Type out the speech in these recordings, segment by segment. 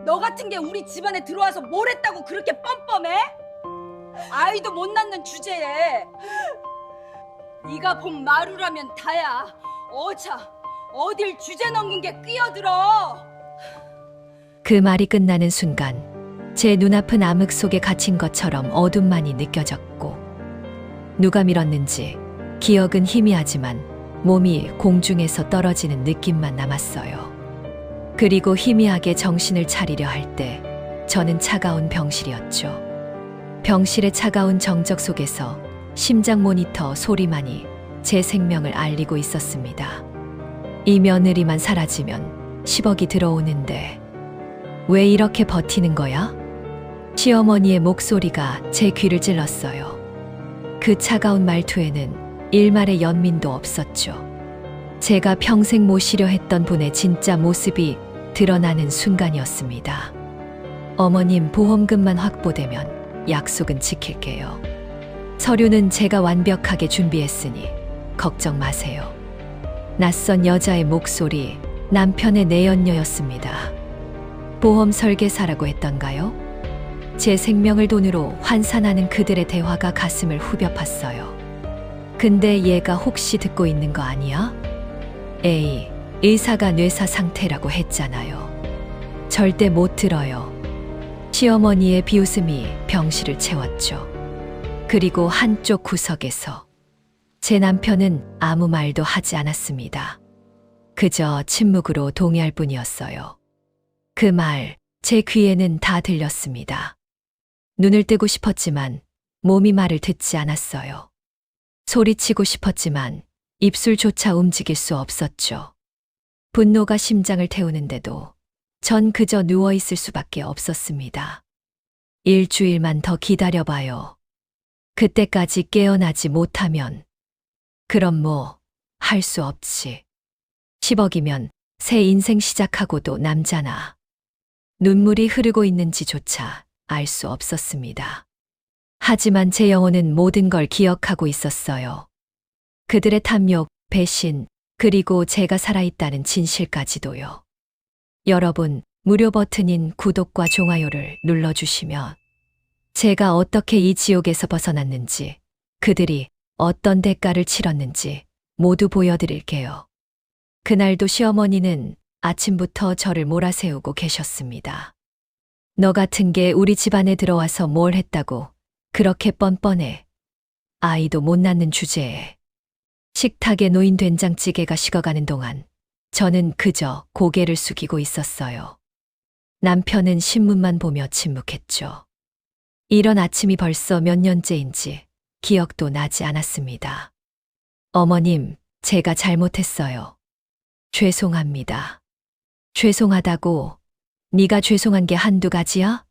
너 같은 게 우리 집안에 들어와서 뭘 했다고 그렇게 뻔뻔해? 아이도 못 낳는 주제에 네가 본 마루라면 다야. 어차 어딜 주제 넘긴 게 끼어들어. 그 말이 끝나는 순간 제 눈앞은 암흑 속에 갇힌 것처럼 어둠만이 느껴졌고, 누가 밀었는지 기억은 희미하지만 몸이 공중에서 떨어지는 느낌만 남았어요. 그리고 희미하게 정신을 차리려 할 때 저는 차가운 병실이었죠. 병실의 차가운 정적 속에서 심장 모니터 소리만이 제 생명을 알리고 있었습니다. 이 며느리만 사라지면 10억이 들어오는데 왜 이렇게 버티는 거야? 시어머니의 목소리가 제 귀를 찔렀어요. 그 차가운 말투에는 일말의 연민도 없었죠. 제가 평생 모시려 했던 분의 진짜 모습이 드러나는 순간이었습니다. 어머님, 보험금만 확보되면 약속은 지킬게요. 서류는 제가 완벽하게 준비했으니 걱정 마세요. 낯선 여자의 목소리, 남편의 내연녀였습니다. 보험 설계사라고 했던가요? 제 생명을 돈으로 환산하는 그들의 대화가 가슴을 후벼 팠어요. 근데 얘가 혹시 듣고 있는 거 아니야? 에이, 의사가 뇌사 상태라고 했잖아요. 절대 못 들어요. 시어머니의 비웃음이 병실을 채웠죠. 그리고 한쪽 구석에서 제 남편은 아무 말도 하지 않았습니다. 그저 침묵으로 동의할 뿐이었어요. 그 말, 제 귀에는 다 들렸습니다. 눈을 뜨고 싶었지만 몸이 말을 듣지 않았어요. 소리치고 싶었지만 입술조차 움직일 수 없었죠. 분노가 심장을 태우는데도 전 그저 누워있을 수밖에 없었습니다. 일주일만 더 기다려봐요. 그때까지 깨어나지 못하면 그럼 뭐 할 수 없지. 10억이면 새 인생 시작하고도 남잖아. 눈물이 흐르고 있는지조차 알 수 없었습니다. 하지만 제 영혼은 모든 걸 기억하고 있었어요. 그들의 탐욕, 배신, 그리고 제가 살아있다는 진실까지도요. 여러분, 무료 버튼인 구독과 좋아요를 눌러주시면 제가 어떻게 이 지옥에서 벗어났는지, 그들이 어떤 대가를 치렀는지 모두 보여드릴게요. 그날도 시어머니는 아침부터 저를 몰아세우고 계셨습니다. 너 같은 게 우리 집안에 들어와서 뭘 했다고 그렇게 뻔뻔해. 아이도 못 낳는 주제에. 식탁에 놓인 된장찌개가 식어가는 동안 저는 그저 고개를 숙이고 있었어요. 남편은 신문만 보며 침묵했죠. 이런 아침이 벌써 몇 년째인지 기억도 나지 않았습니다. 어머님, 제가 잘못했어요. 죄송합니다. 죄송하다고? 네가 죄송한 게 한두 가지야?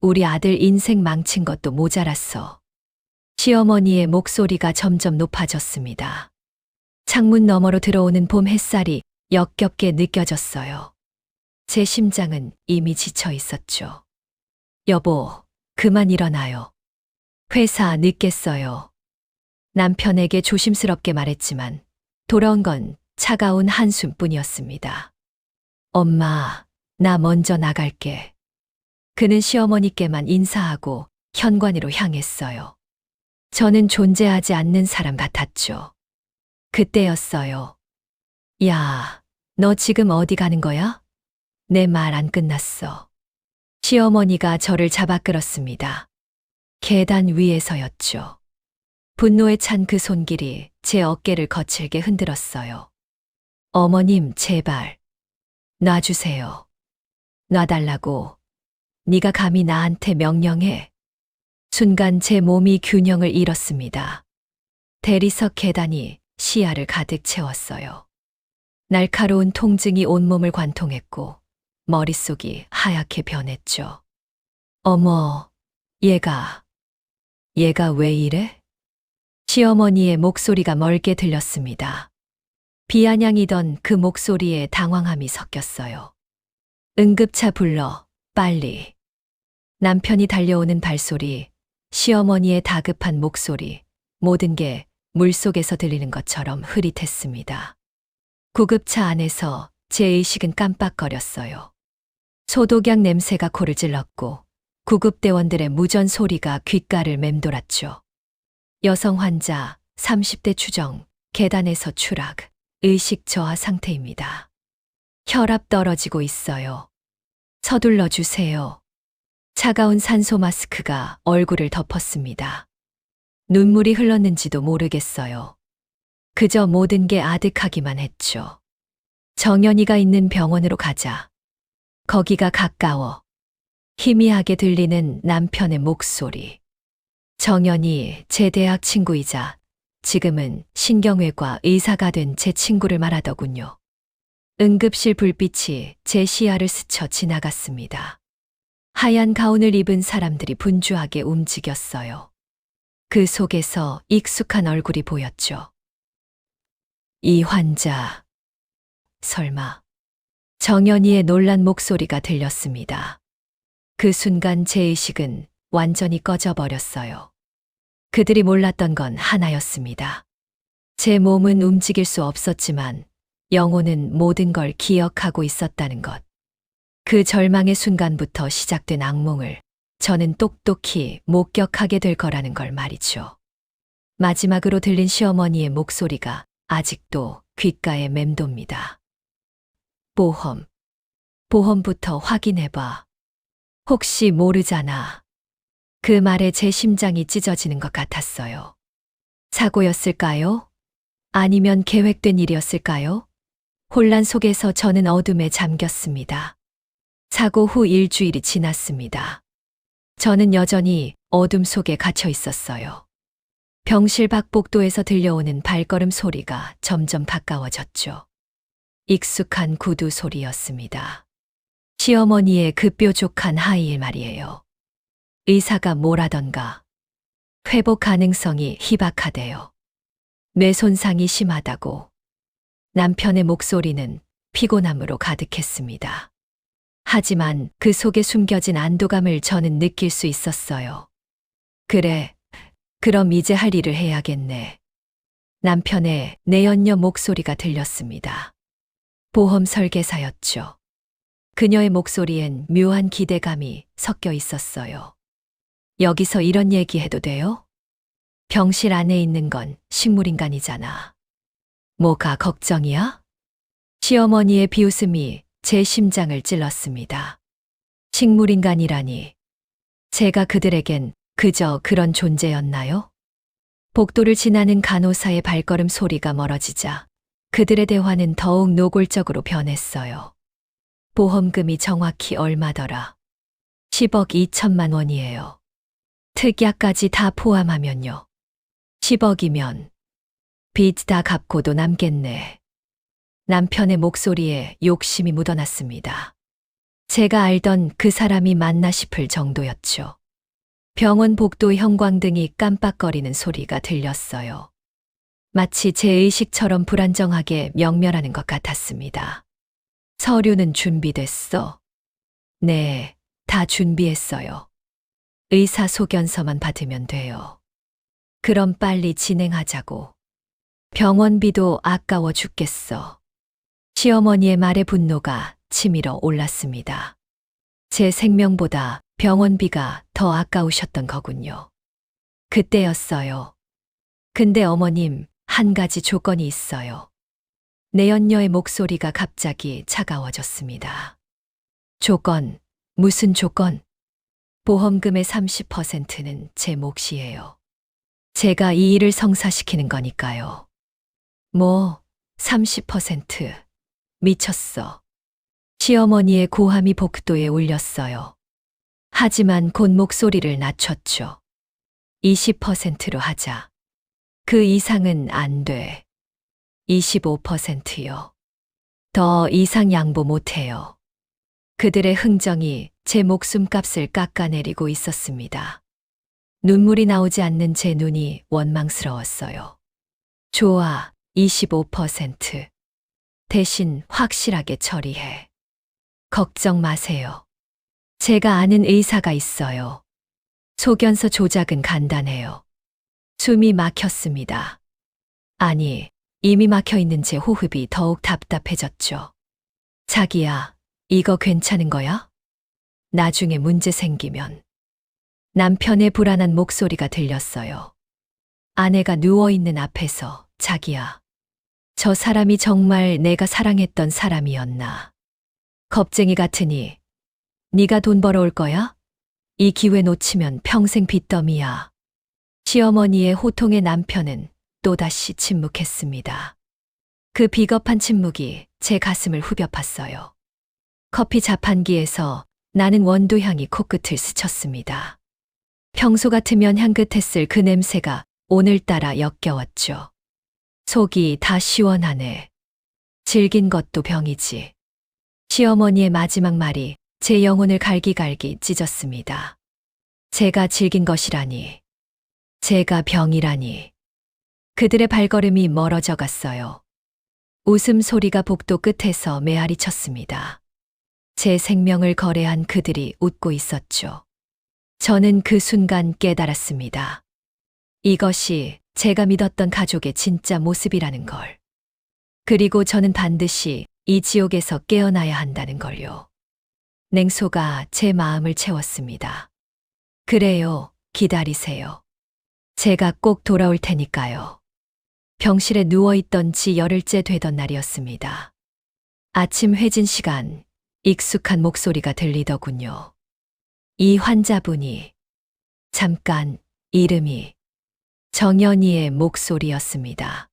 우리 아들 인생 망친 것도 모자랐어. 시어머니의 목소리가 점점 높아졌습니다. 창문 너머로 들어오는 봄 햇살이 역겹게 느껴졌어요. 제 심장은 이미 지쳐 있었죠. 여보, 그만 일어나요. 회사 늦겠어요. 남편에게 조심스럽게 말했지만 돌아온 건 차가운 한숨뿐이었습니다. 엄마, 나 먼저 나갈게. 그는 시어머니께만 인사하고 현관으로 향했어요. 저는 존재하지 않는 사람 같았죠. 그때였어요. 야, 너 지금 어디 가는 거야? 내 말 안 끝났어. 시어머니가 저를 잡아 끌었습니다. 계단 위에서였죠. 분노에 찬 그 손길이 제 어깨를 거칠게 흔들었어요. 어머님, 제발. 놔주세요. 놔달라고. 네가 감히 나한테 명령해. 순간 제 몸이 균형을 잃었습니다. 대리석 계단이 시야를 가득 채웠어요. 날카로운 통증이 온몸을 관통했고 머릿속이 하얗게 변했죠. 어머, 얘가 왜 이래? 시어머니의 목소리가 멀게 들렸습니다. 비아냥이던 그 목소리에 당황함이 섞였어요. 응급차 불러, 빨리. 남편이 달려오는 발소리, 시어머니의 다급한 목소리, 모든 게 물속에서 들리는 것처럼 흐릿했습니다. 구급차 안에서 제 의식은 깜빡거렸어요. 소독약 냄새가 코를 찔렀고 구급대원들의 무전 소리가 귓가를 맴돌았죠. 여성 환자 30대 추정, 계단에서 추락, 의식 저하 상태입니다. 혈압 떨어지고 있어요. 서둘러 주세요. 차가운 산소 마스크가 얼굴을 덮었습니다. 눈물이 흘렀는지도 모르겠어요. 그저 모든 게 아득하기만 했죠. 정연이가 있는 병원으로 가자. 거기가 가까워. 희미하게 들리는 남편의 목소리. 정연이 제 대학 친구이자 지금은 신경외과 의사가 된 제 친구를 말하더군요. 응급실 불빛이 제 시야를 스쳐 지나갔습니다. 하얀 가운을 입은 사람들이 분주하게 움직였어요. 그 속에서 익숙한 얼굴이 보였죠. 이 환자, 설마. 정연이의 놀란 목소리가 들렸습니다. 그 순간 제 의식은 완전히 꺼져버렸어요. 그들이 몰랐던 건 하나였습니다. 제 몸은 움직일 수 없었지만 영혼은 모든 걸 기억하고 있었다는 것. 그 절망의 순간부터 시작된 악몽을 저는 똑똑히 목격하게 될 거라는 걸 말이죠. 마지막으로 들린 시어머니의 목소리가 아직도 귓가에 맴돕니다. 보험부터 확인해봐. 혹시 모르잖아. 그 말에 제 심장이 찢어지는 것 같았어요. 사고였을까요? 아니면 계획된 일이었을까요? 혼란 속에서 저는 어둠에 잠겼습니다. 사고 후 일주일이 지났습니다. 저는 여전히 어둠 속에 갇혀 있었어요. 병실 밖 복도에서 들려오는 발걸음 소리가 점점 가까워졌죠. 익숙한 구두 소리였습니다. 시어머니의 그 뾰족한 하이힐 말이에요. 의사가 뭐라던가 회복 가능성이 희박하대요. 뇌 손상이 심하다고. 남편의 목소리는 피곤함으로 가득했습니다. 하지만 그 속에 숨겨진 안도감을 저는 느낄 수 있었어요. 그래, 그럼 이제 할 일을 해야겠네. 남편의 내연녀 목소리가 들렸습니다. 보험 설계사였죠. 그녀의 목소리엔 묘한 기대감이 섞여 있었어요. 여기서 이런 얘기해도 돼요? 병실 안에 있는 건 식물인간이잖아. 뭐가 걱정이야? 시어머니의 비웃음이 제 심장을 찔렀습니다. 식물인간이라니. 제가 그들에겐 그저 그런 존재였나요? 복도를 지나는 간호사의 발걸음 소리가 멀어지자 그들의 대화는 더욱 노골적으로 변했어요. 보험금이 정확히 얼마더라? 10억 2천만 원이에요. 특약까지 다 포함하면요. 10억이면 빚 다 갚고도 남겠네. 남편의 목소리에 욕심이 묻어났습니다. 제가 알던 그 사람이 맞나 싶을 정도였죠. 병원 복도 형광등이 깜빡거리는 소리가 들렸어요. 마치 제 의식처럼 불안정하게 명멸하는 것 같았습니다. 서류는 준비됐어? 네, 다 준비했어요. 의사 소견서만 받으면 돼요. 그럼 빨리 진행하자고. 병원비도 아까워 죽겠어. 시어머니의 말에 분노가 치밀어 올랐습니다. 제 생명보다 병원비가 더 아까우셨던 거군요. 그때였어요. 근데 어머님, 한 가지 조건이 있어요. 내연녀의 목소리가 갑자기 차가워졌습니다. 조건, 무슨 조건? 보험금의 30%는 제 몫이에요. 제가 이 일을 성사시키는 거니까요. 30%. 미쳤어. 시어머니의 고함이 복도에 울렸어요. 하지만 곧 목소리를 낮췄죠. 20%로 하자. 그 이상은 안 돼. 25%요. 더 이상 양보 못해요. 그들의 흥정이 제 목숨값을 깎아내리고 있었습니다. 눈물이 나오지 않는 제 눈이 원망스러웠어요. 좋아, 25%. 대신 확실하게 처리해. 걱정 마세요. 제가 아는 의사가 있어요. 소견서 조작은 간단해요. 숨이 막혔습니다. 아니, 이미 막혀 있는 제 호흡이 더욱 답답해졌죠. 자기야, 이거 괜찮은 거야? 나중에 문제 생기면. 남편의 불안한 목소리가 들렸어요. 아내가 누워있는 앞에서 자기야. 저 사람이 정말 내가 사랑했던 사람이었나. 겁쟁이 같으니 네가 돈 벌어올 거야? 이 기회 놓치면 평생 빚더미야. 시어머니의 호통에 남편은 또다시 침묵했습니다. 그 비겁한 침묵이 제 가슴을 후벼 팠어요. 커피 자판기에서 나는 원두향이 코끝을 스쳤습니다. 평소 같으면 향긋했을 그 냄새가 오늘따라 역겨웠죠. 속이 다 시원하네. 질긴 것도 병이지. 시어머니의 마지막 말이 제 영혼을 갈기갈기 찢었습니다. 제가 질긴 것이라니. 제가 병이라니. 그들의 발걸음이 멀어져 갔어요. 웃음소리가 복도 끝에서 메아리 쳤습니다. 제 생명을 거래한 그들이 웃고 있었죠. 저는 그 순간 깨달았습니다. 이것이 제가 믿었던 가족의 진짜 모습이라는 걸. 그리고 저는 반드시 이 지옥에서 깨어나야 한다는 걸요. 냉소가 제 마음을 채웠습니다. 그래요, 기다리세요. 제가 꼭 돌아올 테니까요. 병실에 누워있던 지 열흘째 되던 날이었습니다. 아침 회진 시간, 익숙한 목소리가 들리더군요. 이 환자분이, 잠깐, 이름이 정연이의 목소리였습니다.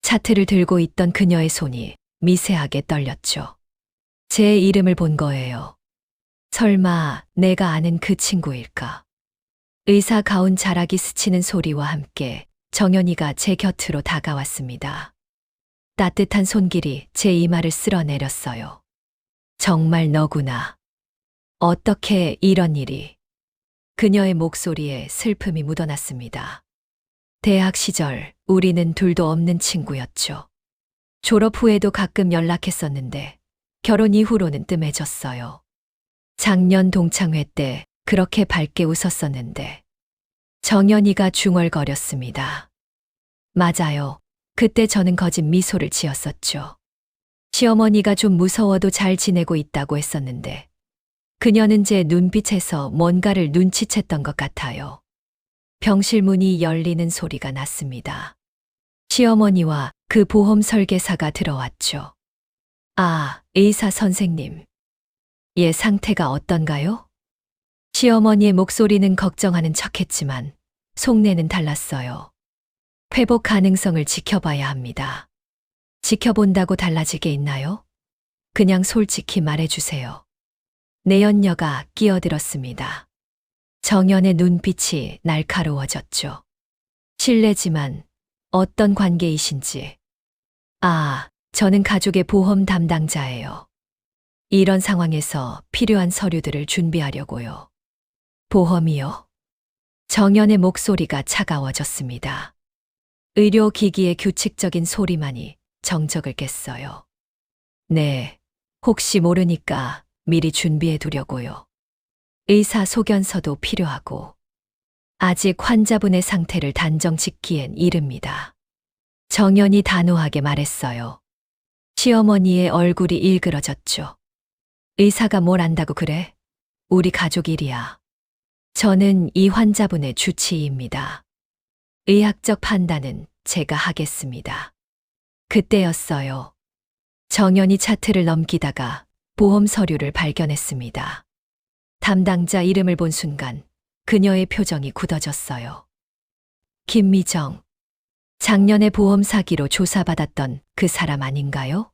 차트를 들고 있던 그녀의 손이 미세하게 떨렸죠. 제 이름을 본 거예요. 설마 내가 아는 그 친구일까? 의사 가운 자락이 스치는 소리와 함께 정연이가 제 곁으로 다가왔습니다. 따뜻한 손길이 제 이마를 쓸어내렸어요. 정말 너구나. 어떻게 이런 일이. 그녀의 목소리에 슬픔이 묻어났습니다. 대학 시절 우리는 둘도 없는 친구였죠. 졸업 후에도 가끔 연락했었는데 결혼 이후로는 뜸해졌어요. 작년 동창회 때 그렇게 밝게 웃었었는데. 정연이가 중얼거렸습니다. 맞아요. 그때 저는 거짓 미소를 지었었죠. 시어머니가 좀 무서워도 잘 지내고 있다고 했었는데 그녀는 제 눈빛에서 뭔가를 눈치챘던 것 같아요. 병실 문이 열리는 소리가 났습니다. 시어머니와 그 보험 설계사가 들어왔죠. 아, 의사 선생님. 얘 상태가 어떤가요? 시어머니의 목소리는 걱정하는 척했지만 속내는 달랐어요. 회복 가능성을 지켜봐야 합니다. 지켜본다고 달라지게 있나요? 그냥 솔직히 말해주세요. 내연녀가 끼어들었습니다. 정연의 눈빛이 날카로워졌죠. 실례지만 어떤 관계이신지. 아, 저는 가족의 보험 담당자예요. 이런 상황에서 필요한 서류들을 준비하려고요. 보험이요? 정연의 목소리가 차가워졌습니다. 의료기기의 규칙적인 소리만이 정적을 깼어요. 네, 혹시 모르니까 미리 준비해 두려고요. 의사 소견서도 필요하고. 아직 환자분의 상태를 단정 짓기엔 이릅니다. 정연이 단호하게 말했어요. 시어머니의 얼굴이 일그러졌죠. 의사가 뭘 안다고 그래? 우리 가족 일이야. 저는 이 환자분의 주치의입니다. 의학적 판단은 제가 하겠습니다. 그때였어요. 정연이 차트를 넘기다가 보험 서류를 발견했습니다. 담당자 이름을 본 순간 그녀의 표정이 굳어졌어요. 김미정. 작년에 보험 사기로 조사받았던 그 사람 아닌가요?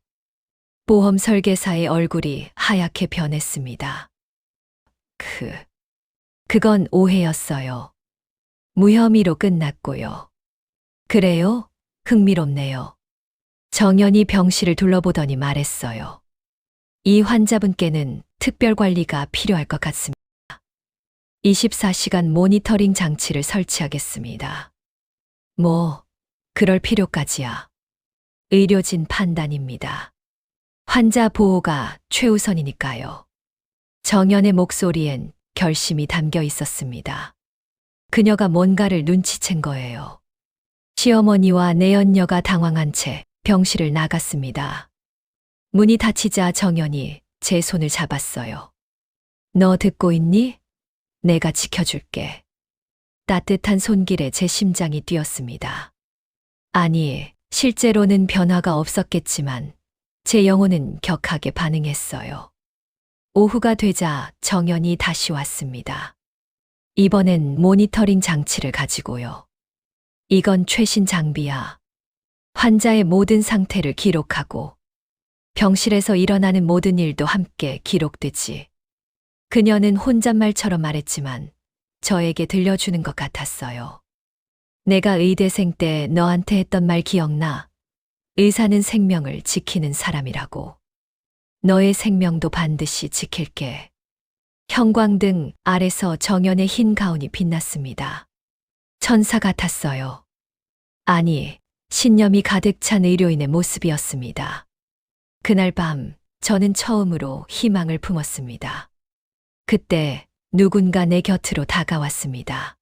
보험 설계사의 얼굴이 하얗게 변했습니다. 그건 오해였어요. 무혐의로 끝났고요. 그래요? 흥미롭네요. 정연이 병실을 둘러보더니 말했어요. 이 환자분께는 특별 관리가 필요할 것 같습니다. 24시간 모니터링 장치를 설치하겠습니다. 그럴 필요까지야. 의료진 판단입니다. 환자 보호가 최우선이니까요. 정연의 목소리엔 결심이 담겨 있었습니다. 그녀가 뭔가를 눈치챈 거예요. 시어머니와 내연녀가 당황한 채 병실을 나갔습니다. 문이 닫히자 정연이 제 손을 잡았어요. 너 듣고 있니? 내가 지켜줄게. 따뜻한 손길에 제 심장이 뛰었습니다. 아니, 실제로는 변화가 없었겠지만 제 영혼은 격하게 반응했어요. 오후가 되자 정연이 다시 왔습니다. 이번엔 모니터링 장치를 가지고요. 이건 최신 장비야. 환자의 모든 상태를 기록하고 병실에서 일어나는 모든 일도 함께 기록되지. 그녀는 혼잣말처럼 말했지만 저에게 들려주는 것 같았어요. 내가 의대생 때 너한테 했던 말 기억나? 의사는 생명을 지키는 사람이라고. 너의 생명도 반드시 지킬게. 형광등 아래서 정연의 흰 가운이 빛났습니다. 천사 같았어요. 아니, 신념이 가득 찬 의료인의 모습이었습니다. 그날 밤 저는 처음으로 희망을 품었습니다. 그때 누군가 내 곁으로 다가왔습니다.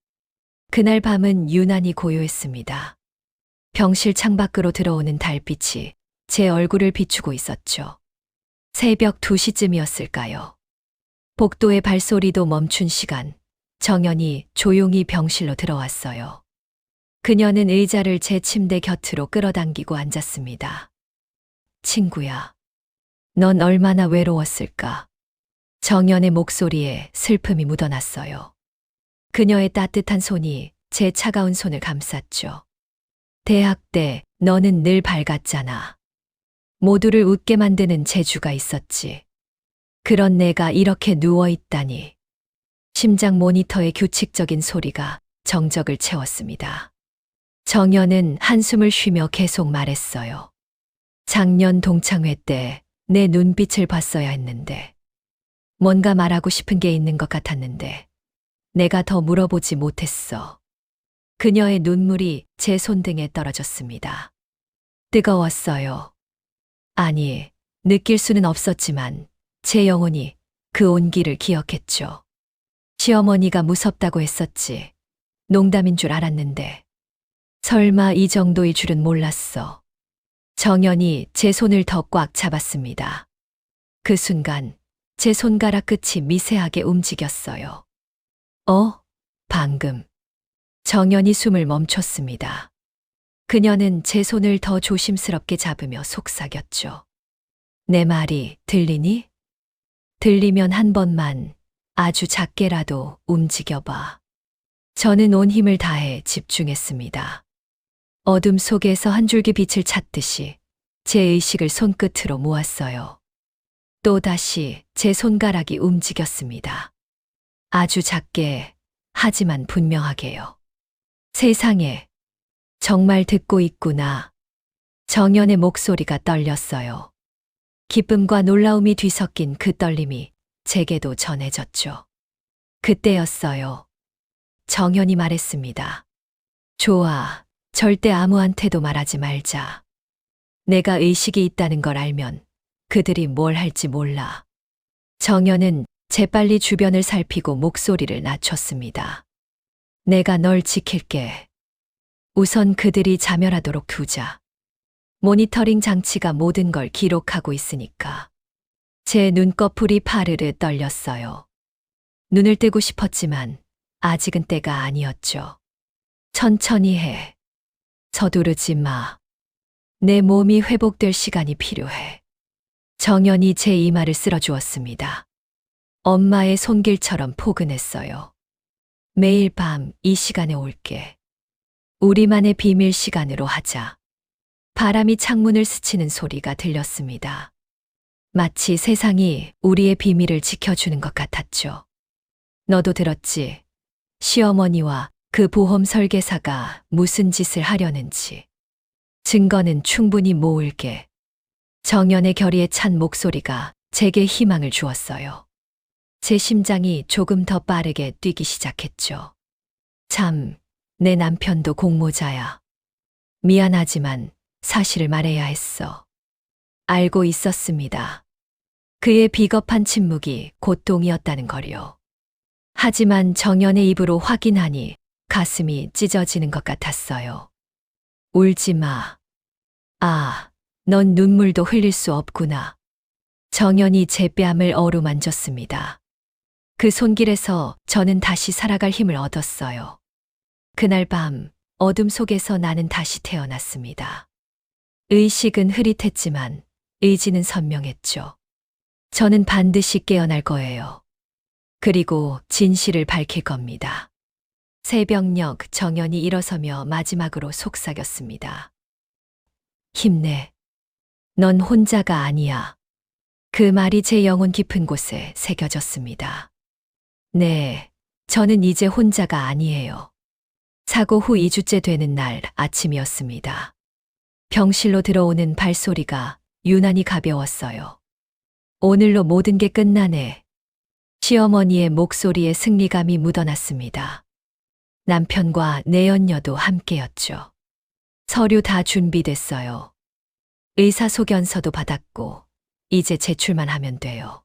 그날 밤은 유난히 고요했습니다. 병실 창밖으로 들어오는 달빛이 제 얼굴을 비추고 있었죠. 새벽 2시쯤이었을까요? 복도의 발소리도 멈춘 시간, 정연이 조용히 병실로 들어왔어요. 그녀는 의자를 제 침대 곁으로 끌어당기고 앉았습니다. 친구야, 넌 얼마나 외로웠을까? 정연의 목소리에 슬픔이 묻어났어요. 그녀의 따뜻한 손이 제 차가운 손을 감쌌죠. 대학 때 너는 늘 밝았잖아. 모두를 웃게 만드는 재주가 있었지. 그런 내가 이렇게 누워있다니. 심장 모니터의 규칙적인 소리가 정적을 채웠습니다. 정연은 한숨을 쉬며 계속 말했어요. 작년 동창회 때 내 눈빛을 봤어야 했는데. 뭔가 말하고 싶은 게 있는 것 같았는데. 내가 더 물어보지 못했어. 그녀의 눈물이 제 손등에 떨어졌습니다. 뜨거웠어요. 아니, 느낄 수는 없었지만 제 영혼이 그 온기를 기억했죠. 시어머니가 무섭다고 했었지. 농담인 줄 알았는데. 설마 이 정도일 줄은 몰랐어. 정연이 제 손을 더 꽉 잡았습니다. 그 순간 제 손가락 끝이 미세하게 움직였어요. 방금. 정연이 숨을 멈췄습니다. 그녀는 제 손을 더 조심스럽게 잡으며 속삭였죠. 내 말이 들리니? 들리면 한 번만 아주 작게라도 움직여봐. 저는 온 힘을 다해 집중했습니다. 어둠 속에서 한 줄기 빛을 찾듯이 제 의식을 손끝으로 모았어요. 또다시 제 손가락이 움직였습니다. 아주 작게, 하지만 분명하게요. 세상에, 정말 듣고 있구나. 정연의 목소리가 떨렸어요. 기쁨과 놀라움이 뒤섞인 그 떨림이 제게도 전해졌죠. 그때였어요. 정연이 말했습니다. 좋아, 절대 아무한테도 말하지 말자. 내가 의식이 있다는 걸 알면 그들이 뭘 할지 몰라. 정연은 재빨리 주변을 살피고 목소리를 낮췄습니다. 내가 널 지킬게. 우선 그들이 자멸하도록 두자. 모니터링 장치가 모든 걸 기록하고 있으니까. 제 눈꺼풀이 파르르 떨렸어요. 눈을 뜨고 싶었지만 아직은 때가 아니었죠. 천천히 해. 서두르지 마. 내 몸이 회복될 시간이 필요해. 정연이 제 이마를 쓸어주었습니다. 엄마의 손길처럼 포근했어요. 매일 밤 이 시간에 올게. 우리만의 비밀 시간으로 하자. 바람이 창문을 스치는 소리가 들렸습니다. 마치 세상이 우리의 비밀을 지켜주는 것 같았죠. 너도 들었지? 시어머니와 그 보험 설계사가 무슨 짓을 하려는지. 증거는 충분히 모을게. 정연의 결의에 찬 목소리가 제게 희망을 주었어요. 제 심장이 조금 더 빠르게 뛰기 시작했죠. 참, 내 남편도 공모자야. 미안하지만 사실을 말해야 했어. 알고 있었습니다. 그의 비겁한 침묵이 고통이었다는 거요. 하지만 정연의 입으로 확인하니 가슴이 찢어지는 것 같았어요. 울지 마. 아, 넌 눈물도 흘릴 수 없구나. 정연이 제 뺨을 어루만졌습니다. 그 손길에서 저는 다시 살아갈 힘을 얻었어요. 그날 밤 어둠 속에서 나는 다시 태어났습니다. 의식은 흐릿했지만 의지는 선명했죠. 저는 반드시 깨어날 거예요. 그리고 진실을 밝힐 겁니다. 새벽녘 정연이 일어서며 마지막으로 속삭였습니다. 힘내. 넌 혼자가 아니야. 그 말이 제 영혼 깊은 곳에 새겨졌습니다. 네, 저는 이제 혼자가 아니에요. 사고 후 2주째 되는 날 아침이었습니다. 병실로 들어오는 발소리가 유난히 가벼웠어요. 오늘로 모든 게 끝나네. 시어머니의 목소리에 승리감이 묻어났습니다. 남편과 내연녀도 함께였죠. 서류 다 준비됐어요. 의사소견서도 받았고 이제 제출만 하면 돼요.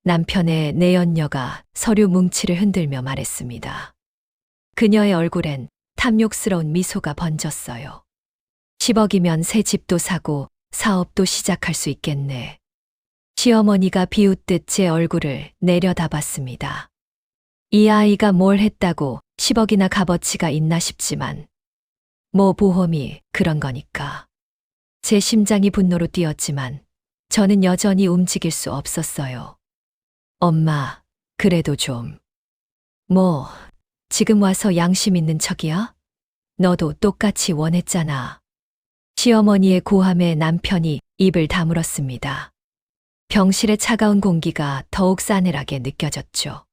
남편의 내연녀가 서류 뭉치를 흔들며 말했습니다. 그녀의 얼굴엔 탐욕스러운 미소가 번졌어요. 10억이면 새 집도 사고 사업도 시작할 수 있겠네. 시어머니가 비웃듯 제 얼굴을 내려다봤습니다. 이 아이가 뭘 했다고 10억이나 값어치가 있나 싶지만 뭐 보험이 그런 거니까. 제 심장이 분노로 뛰었지만 저는 여전히 움직일 수 없었어요. 엄마, 그래도 좀. 뭐, 지금 와서 양심 있는 척이야? 너도 똑같이 원했잖아. 시어머니의 고함에 남편이 입을 다물었습니다. 병실의 차가운 공기가 더욱 싸늘하게 느껴졌죠.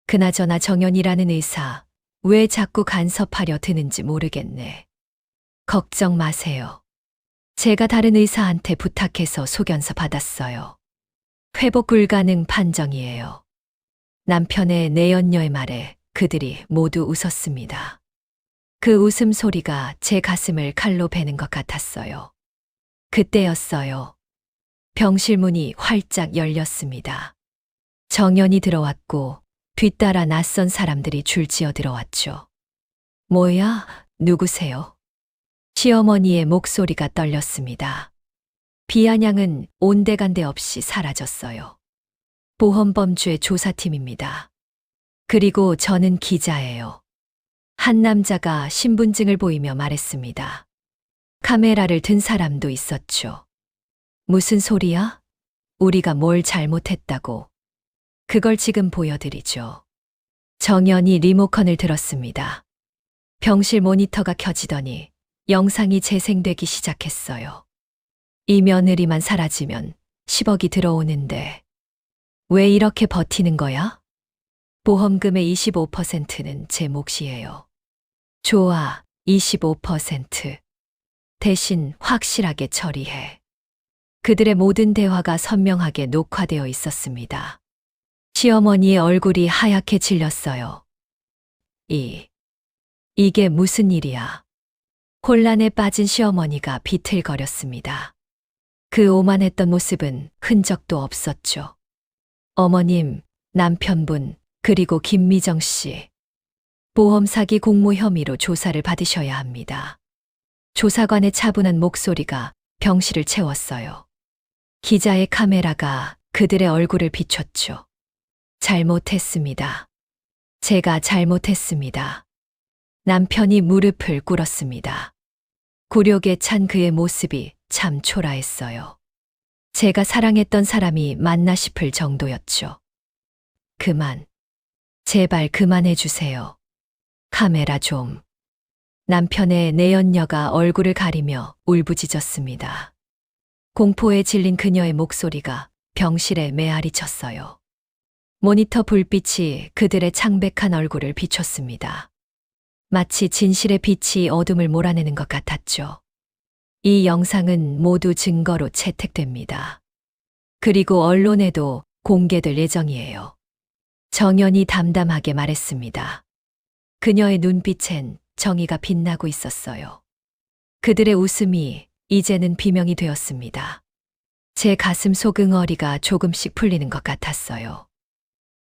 그나저나 정연이라는 의사, 왜 자꾸 간섭하려 드는지 모르겠네. 걱정 마세요. 제가 다른 의사한테 부탁해서 소견서 받았어요. 회복 불가능 판정이에요. 남편의 내연녀의 말에 그들이 모두 웃었습니다. 그 웃음소리가 제 가슴을 칼로 베는 것 같았어요. 그때였어요. 병실 문이 활짝 열렸습니다. 정연이 들어왔고 뒤따라 낯선 사람들이 줄지어 들어왔죠. 뭐야? 누구세요? 시어머니의 목소리가 떨렸습니다. 비아냥은 온데간데 없이 사라졌어요. 보험범죄 조사팀입니다. 그리고 저는 기자예요. 한 남자가 신분증을 보이며 말했습니다. 카메라를 든 사람도 있었죠. 무슨 소리야? 우리가 뭘 잘못했다고. 그걸 지금 보여드리죠. 정연이 리모컨을 들었습니다. 병실 모니터가 켜지더니 영상이 재생되기 시작했어요. 이 며느리만 사라지면 10억이 들어오는데 왜 이렇게 버티는 거야? 보험금의 25%는 제 몫이에요. 좋아, 25%. 대신 확실하게 처리해. 그들의 모든 대화가 선명하게 녹화되어 있었습니다. 시어머니의 얼굴이 하얗게 질렸어요. 이게 무슨 일이야? 혼란에 빠진 시어머니가 비틀거렸습니다. 그 오만했던 모습은 흔적도 없었죠. 어머님, 남편분, 그리고 김미정 씨. 보험 사기 공모 혐의로 조사를 받으셔야 합니다. 조사관의 차분한 목소리가 병실을 채웠어요. 기자의 카메라가 그들의 얼굴을 비췄죠. 잘못했습니다. 제가 잘못했습니다. 남편이 무릎을 꿇었습니다. 굴욕에 찬 그의 모습이 참 초라했어요. 제가 사랑했던 사람이 맞나 싶을 정도였죠. 그만. 제발 그만해주세요. 카메라 좀. 남편의 내연녀가 얼굴을 가리며 울부짖었습니다. 공포에 질린 그녀의 목소리가 병실에 메아리 쳤어요. 모니터 불빛이 그들의 창백한 얼굴을 비췄습니다. 마치 진실의 빛이 어둠을 몰아내는 것 같았죠. 이 영상은 모두 증거로 채택됩니다. 그리고 언론에도 공개될 예정이에요. 정연이 담담하게 말했습니다. 그녀의 눈빛엔 정의가 빛나고 있었어요. 그들의 웃음이 이제는 비명이 되었습니다. 제 가슴 속 응어리가 조금씩 풀리는 것 같았어요.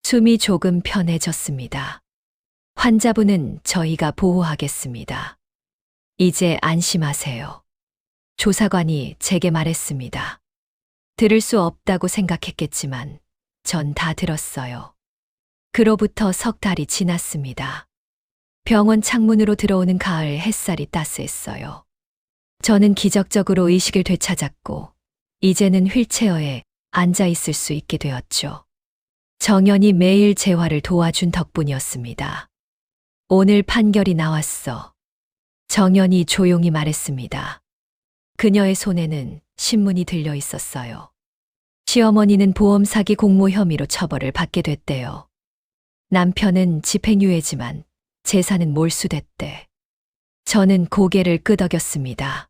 숨이 조금 편해졌습니다. 환자분은 저희가 보호하겠습니다. 이제 안심하세요. 조사관이 제게 말했습니다. 들을 수 없다고 생각했겠지만 전 다 들었어요. 그로부터 석 달이 지났습니다. 병원 창문으로 들어오는 가을 햇살이 따스했어요. 저는 기적적으로 의식을 되찾았고, 이제는 휠체어에 앉아 있을 수 있게 되었죠. 정연이 매일 재활을 도와준 덕분이었습니다. 오늘 판결이 나왔어. 정연이 조용히 말했습니다. 그녀의 손에는 신문이 들려 있었어요. 시어머니는 보험 사기 공모 혐의로 처벌을 받게 됐대요. 남편은 집행유예지만 재산은 몰수됐대. 저는 고개를 끄덕였습니다.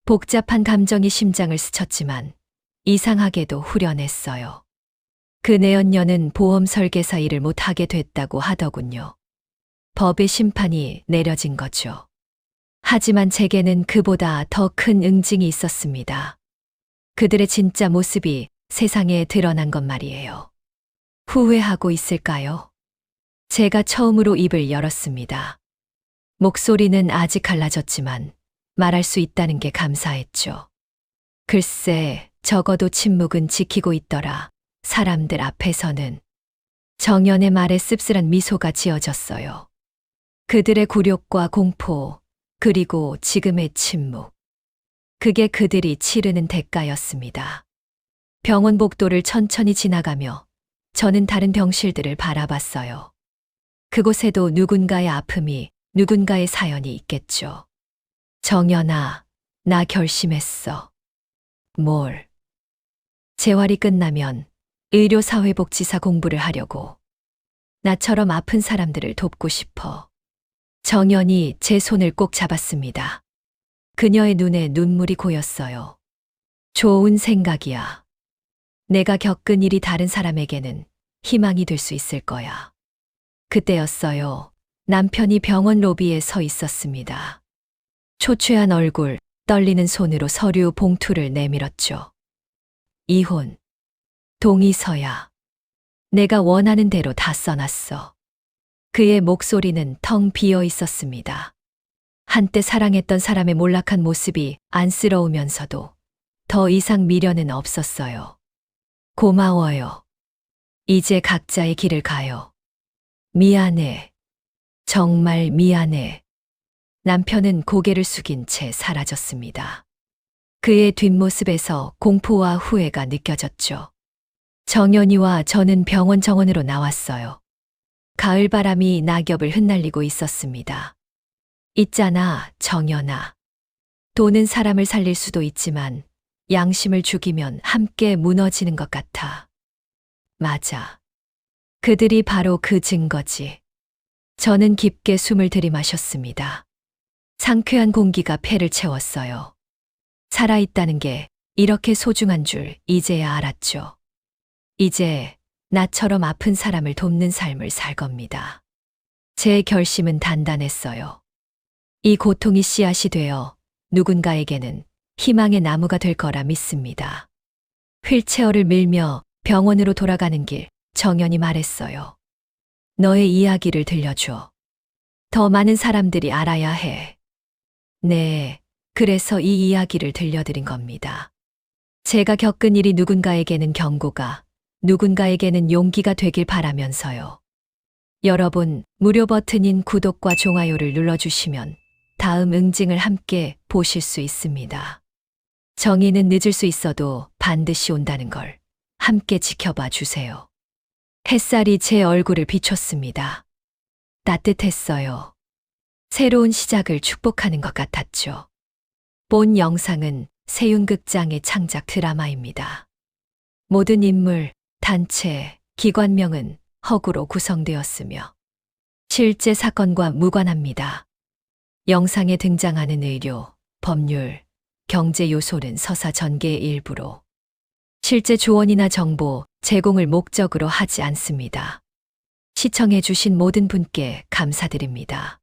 복잡한 감정이 심장을 스쳤지만 이상하게도 후련했어요. 그 내연녀는 보험 설계사 일을 못하게 됐다고 하더군요. 법의 심판이 내려진 거죠. 하지만 제게는 그보다 더 큰 응징이 있었습니다. 그들의 진짜 모습이 세상에 드러난 것 말이에요. 후회하고 있을까요? 제가 처음으로 입을 열었습니다. 목소리는 아직 갈라졌지만 말할 수 있다는 게 감사했죠. 글쎄, 적어도 침묵은 지키고 있더라. 사람들 앞에서는. 정연의 말에 씁쓸한 미소가 지어졌어요. 그들의 굴욕과 공포, 그리고 지금의 침묵. 그게 그들이 치르는 대가였습니다. 병원 복도를 천천히 지나가며 저는 다른 병실들을 바라봤어요. 그곳에도 누군가의 아픔이, 누군가의 사연이 있겠죠. 정연아, 나 결심했어. 뭘? 재활이 끝나면 의료사회복지사 공부를 하려고. 나처럼 아픈 사람들을 돕고 싶어. 정연이 제 손을 꼭 잡았습니다. 그녀의 눈에 눈물이 고였어요. 좋은 생각이야. 내가 겪은 일이 다른 사람에게는 희망이 될 수 있을 거야. 그때였어요. 남편이 병원 로비에 서 있었습니다. 초췌한 얼굴, 떨리는 손으로 서류 봉투를 내밀었죠. 이혼. 동의서야. 내가 원하는 대로 다 써놨어. 그의 목소리는 텅 비어 있었습니다. 한때 사랑했던 사람의 몰락한 모습이 안쓰러우면서도 더 이상 미련은 없었어요. 고마워요. 이제 각자의 길을 가요. 미안해. 정말 미안해. 남편은 고개를 숙인 채 사라졌습니다. 그의 뒷모습에서 공포와 후회가 느껴졌죠. 정연이와 저는 병원 정원으로 나왔어요. 가을바람이 낙엽을 흩날리고 있었습니다. 있잖아, 정연아. 돈은 사람을 살릴 수도 있지만 양심을 죽이면 함께 무너지는 것 같아. 맞아. 그들이 바로 그 증거지. 저는 깊게 숨을 들이마셨습니다. 상쾌한 공기가 폐를 채웠어요. 살아있다는 게 이렇게 소중한 줄 이제야 알았죠. 이제 나처럼 아픈 사람을 돕는 삶을 살 겁니다. 제 결심은 단단했어요. 이 고통이 씨앗이 되어 누군가에게는 희망의 나무가 될 거라 믿습니다. 휠체어를 밀며 병원으로 돌아가는 길, 정연이 말했어요. 너의 이야기를 들려줘. 더 많은 사람들이 알아야 해. 네, 그래서 이 이야기를 들려드린 겁니다. 제가 겪은 일이 누군가에게는 경고가, 누군가에게는 용기가 되길 바라면서요. 여러분, 무료 버튼인 구독과 좋아요를 눌러주시면 다음 응징을 함께 보실 수 있습니다. 정의는 늦을 수 있어도 반드시 온다는 걸 함께 지켜봐 주세요. 햇살이 제 얼굴을 비췄습니다. 따뜻했어요. 새로운 시작을 축복하는 것 같았죠. 본 영상은 세윤극장의 창작 드라마입니다. 모든 인물, 단체, 기관명은 허구로 구성되었으며 실제 사건과 무관합니다. 영상에 등장하는 의료, 법률, 경제 요소는 서사 전개의 일부로 실제 조언이나 정보 제공을 목적으로 하지 않습니다. 시청해주신 모든 분께 감사드립니다.